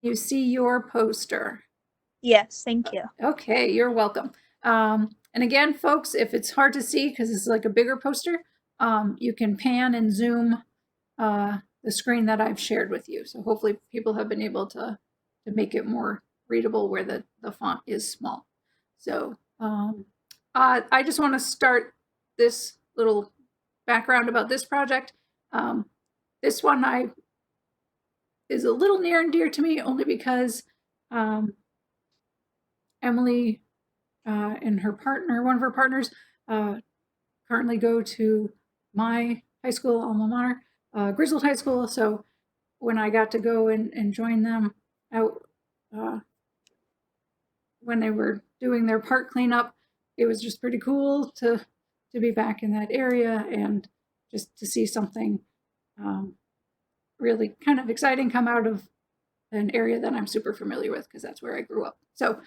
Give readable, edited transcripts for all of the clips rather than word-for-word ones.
You see your poster. Yes, thank you. Okay, you're welcome. And again, folks, if it's hard to see because it's like a bigger poster, you can pan and zoom the screen that I've shared with you. So hopefully people have been able to make it more readable where the font is small. So I just want to start this little background about this project. Um, this one is a little near and dear to me only because um, Emily and her partner, one of her partners, uh, currently go to my high school alma mater, Griswold High School. So when I got to go and join them out uh, when they were doing their park cleanup, it was just pretty cool to be back in that area and just to see something um, really kind of exciting come out of an area that I'm super familiar with because that's where I grew up. So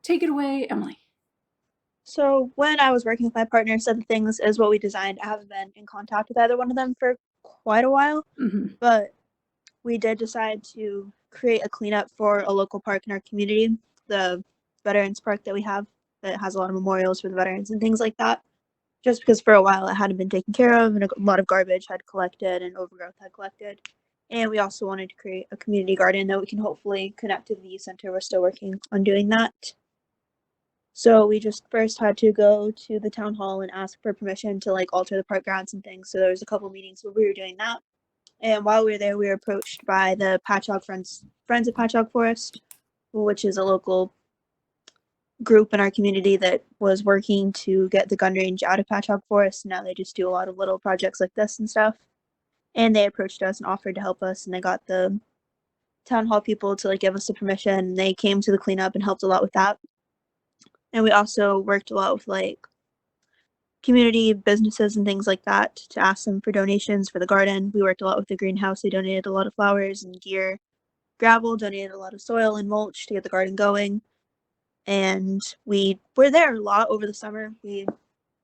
take it away, Emily. So when I was working with my partner, some things is what we designed. I haven't been in contact with either one of them for quite a while, Mm-hmm. but we did decide to create a cleanup for a local park in our community, the Veterans Park that we have that has a lot of memorials for the veterans and things like that. Just because for a while it hadn't been taken care of and a lot of garbage had collected and overgrowth had collected. And we also wanted to create a community garden that we can hopefully connect to the youth center. We're still working on doing that. So we just first had to go to the town hall and ask for permission to like alter the park grounds and things. So there was a couple meetings where we were doing that. And while we were there, we were approached by the Patchogue Friends of Patchogue Forest, which is a local group in our community that was working to get the gun range out of Patchogue Forest. Now they just do a lot of little projects like this and stuff. And they approached us and offered to help us, and they got the town hall people to like give us the permission. They came to the cleanup and helped a lot with that. And we also worked a lot with like community businesses and things like that to ask them for donations for the garden. We worked a lot with the greenhouse. They donated a lot of flowers and gear. Gravel donated a lot of soil and mulch to get the garden going. And we were there a lot over the summer. We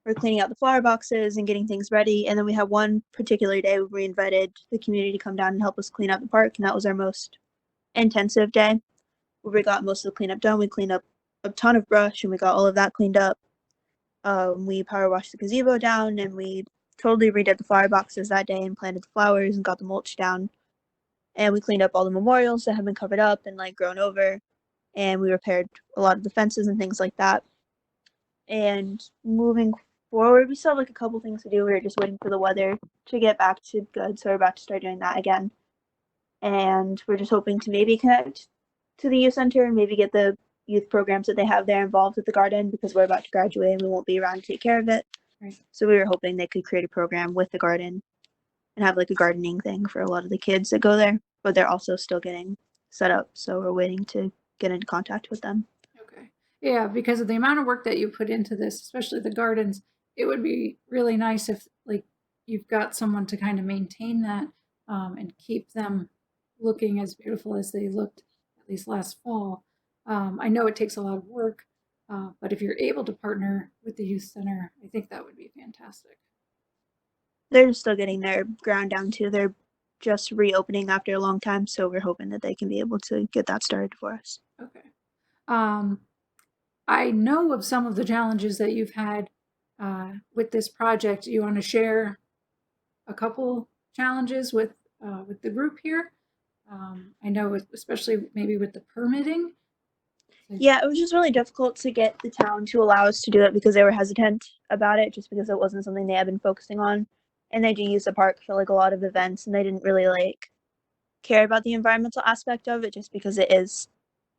were cleaning out the flower boxes and getting things ready. And then we had one particular day where we invited the community to come down and help us clean up the park. And that was our most intensive day where we got most of the cleanup done. We cleaned up a ton of brush and we got all of that cleaned up. We power washed the gazebo down and we totally redid the flower boxes that day and planted the flowers and got the mulch down. And we cleaned up all the memorials that had been covered up and like grown over. And we repaired a lot of the fences and things like that. And moving forward, we still have like a couple things to do. We were just waiting for the weather to get back to good. So we're about to start doing that again. And we're just hoping to maybe connect to the youth center and maybe get the youth programs that they have there involved with the garden because we're about to graduate and we won't be around to take care of it. Right. So we were hoping they could create a program with the garden and have like a gardening thing for a lot of the kids that go there, but they're also still getting set up. So we're waiting to get in contact with them. Okay. Yeah, because of the amount of work that you put into this, especially the gardens, it would be really nice if like you've got someone to kind of maintain that and keep them looking as beautiful as they looked at least last fall. I know it takes a lot of work, but if you're able to partner with the youth center, I think that would be fantastic. They're just still getting their ground down too. They're just reopening after a long time, so we're hoping that they can be able to get that started for us. Okay. Um, I know of some of the challenges that you've had with this project. You want to share a couple challenges with the group here? I know, especially maybe with the permitting. Yeah, it was just really difficult to get the town to allow us to do it because they were hesitant about it, just because it wasn't something they had been focusing on. And they do use the park for like a lot of events, and they didn't really like care about the environmental aspect of it, just because it is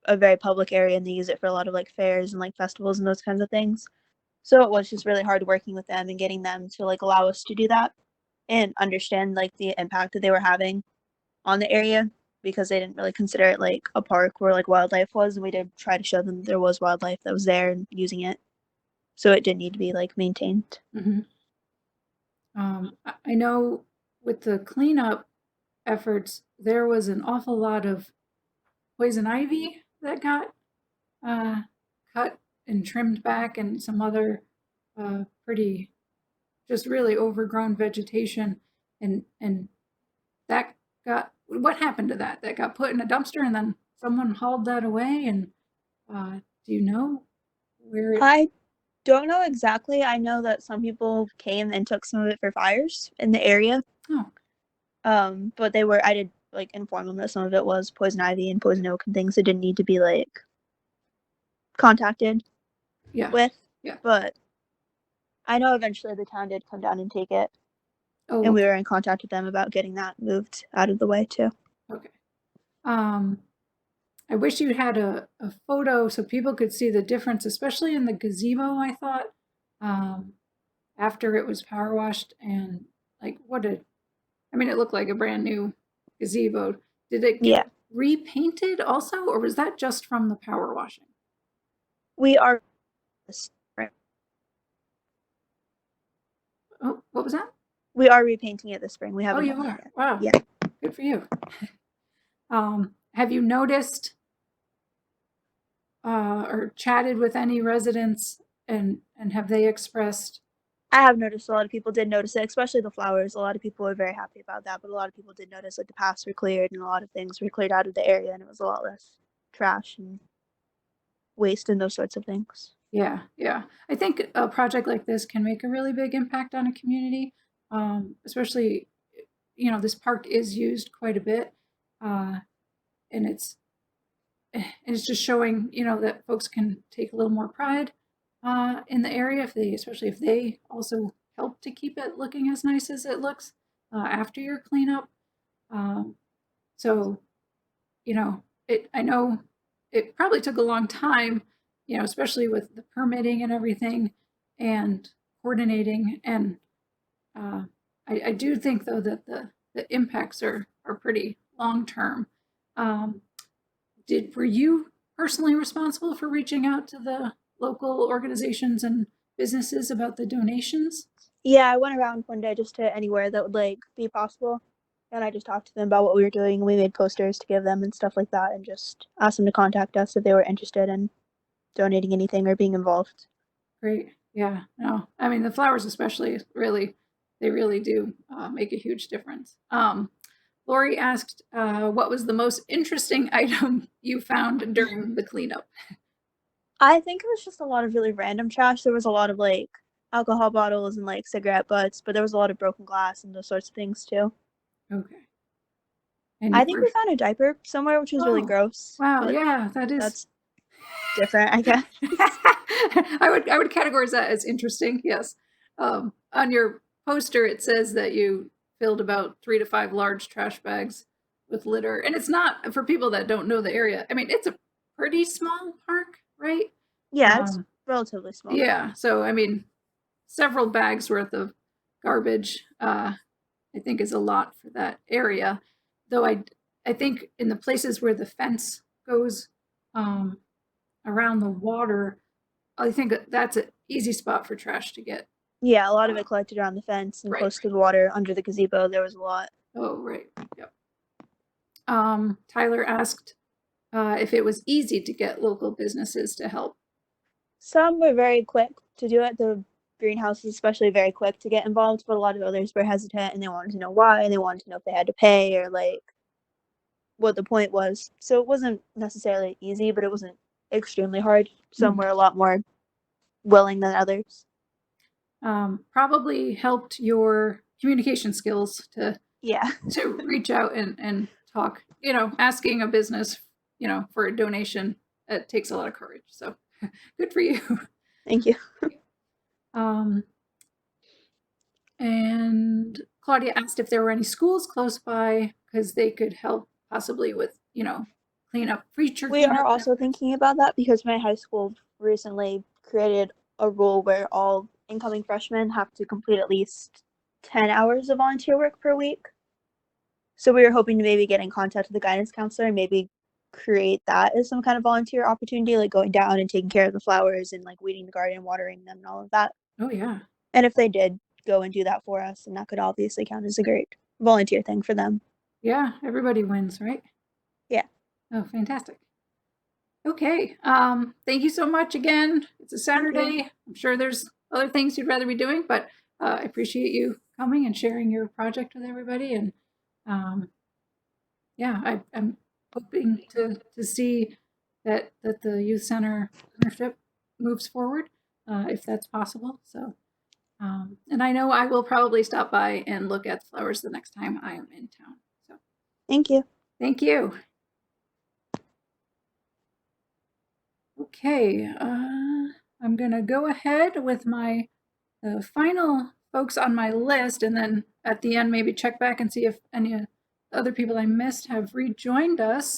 a very public area and they use it for a lot of like fairs and like festivals and those kinds of things. So it was just really hard working with them and getting them to like allow us to do that and understand like the impact that they were having on the area because they didn't really consider it like a park where like wildlife was, and we did try to show them there was wildlife that was there and using it. So it did need to be like maintained. Mm-hmm. I know with the cleanup efforts, there was an awful lot of poison ivy that got uh, cut and trimmed back, and some other pretty, just really overgrown vegetation, and that got what happened to that? That got put in a dumpster and then someone hauled that away? And do you know where it? I don't know exactly. I know that some people came and took some of it for fires in the area. Oh, But I did like inform them that some of it was poison ivy and poison oak and things that didn't need to be like contacted yeah, with. yeah. But I know eventually the town did come down and take it, Oh, and we okay. were in contact with them about getting that moved out of the way too. Okay. I wish you had a photo so people could see the difference, especially in the gazebo, I thought, after it was power washed and like I mean, it looked like a brand new gazebo. Did it Yeah, get repainted also, or was that just from the power washing? we are. Oh, what was that? We are repainting it this spring. We Oh, haven't you done that are. yet. Wow. Yeah. Good for you. Have you noticed or chatted with any residents and have they expressed? I have noticed a lot of people did notice it, especially the flowers. A lot of people were very happy about that, but a lot of people did notice that the paths were cleared and a lot of things were cleared out of the area, and it was a lot less trash and waste and those sorts of things. Yeah, yeah. I think a project like this can make a really big impact on a community, especially, this park is used quite a bit, uh, and it's just showing, that folks can take a little more pride in the area especially if they also help to keep it looking as nice as it looks after your cleanup. Um, so, I know it probably took a long time, especially with the permitting and everything and coordinating. And I do think though that the impacts are pretty long term. Um, were you personally responsible for reaching out to the local organizations and businesses about the donations? Yeah, I went around one day just to anywhere that would like be possible, and I just talked to them about what we were doing. We made posters to give them and stuff like that, and just asked them to contact us if they were interested in donating anything or being involved. Great. Yeah. No, I mean, the flowers, especially, they really do make a huge difference. Lori asked, what was the most interesting item you found during the cleanup? I think it was just a lot of really random trash. There was a lot of like alcohol bottles and like cigarette butts, but there was a lot of broken glass and those sorts of things too. Okay. And I you think were, we found a diaper somewhere, which was really oh, gross, wow. but Yeah, that is. that's different, I guess. I would categorize that as interesting. Yes. On your poster, it says that you filled about 3 to 5 large trash bags with litter, and it's not for people that don't know the area. I mean, it's a pretty small park, right? Yeah, it's Um, relatively small. yeah. So I mean, several bags worth of garbage. I think is a lot for that area. Though I think in the places where the fence goes um, around the water, I think that's an easy spot for trash to get. Yeah, a lot of it collected around the fence and Right. close to the water under the gazebo. There was a lot. Oh, right. Yep. Tyler asked if it was easy to get local businesses to help. Some were very quick to do it. The greenhouses, especially, very quick to get involved, but a lot of others were hesitant and they wanted to know why, and they wanted to know if they had to pay or like what the point was. So it wasn't necessarily easy, but it wasn't extremely hard. Some were a lot more willing than others. Probably helped your communication skills Yeah. to reach out and talk. Asking a business, for a donation, it takes a lot of courage. So good for you. Thank you. Um, and Claudia asked if there were any schools close by because they could help possibly with, preacher We are cleanup. also thinking about that because my high school recently created a rule where all incoming freshmen have to complete at least 10 hours of volunteer work per week. So we were hoping to maybe get in contact with the guidance counselor and maybe create that as some kind of volunteer opportunity, like going down and taking care of the flowers and like weeding the garden, watering them and all of that. Oh, yeah. And if they did go and do that for us, then that could obviously count as a great volunteer thing for them. Yeah, everybody wins, right? Yeah. Oh, fantastic. Okay. Thank you so much again. It's a Saturday. I'm sure there's other things you'd rather be doing, but I appreciate you coming and sharing your project with everybody. And yeah, I'm hoping to see that the youth center ownership moves forward, if that's possible. So, and I know I will probably stop by and look at the flowers the next time I am in town. So, Thank you. thank you. Okay, I'm gonna go ahead with my final folks on my list, and then at the end maybe check back and see if any other people I missed have rejoined us.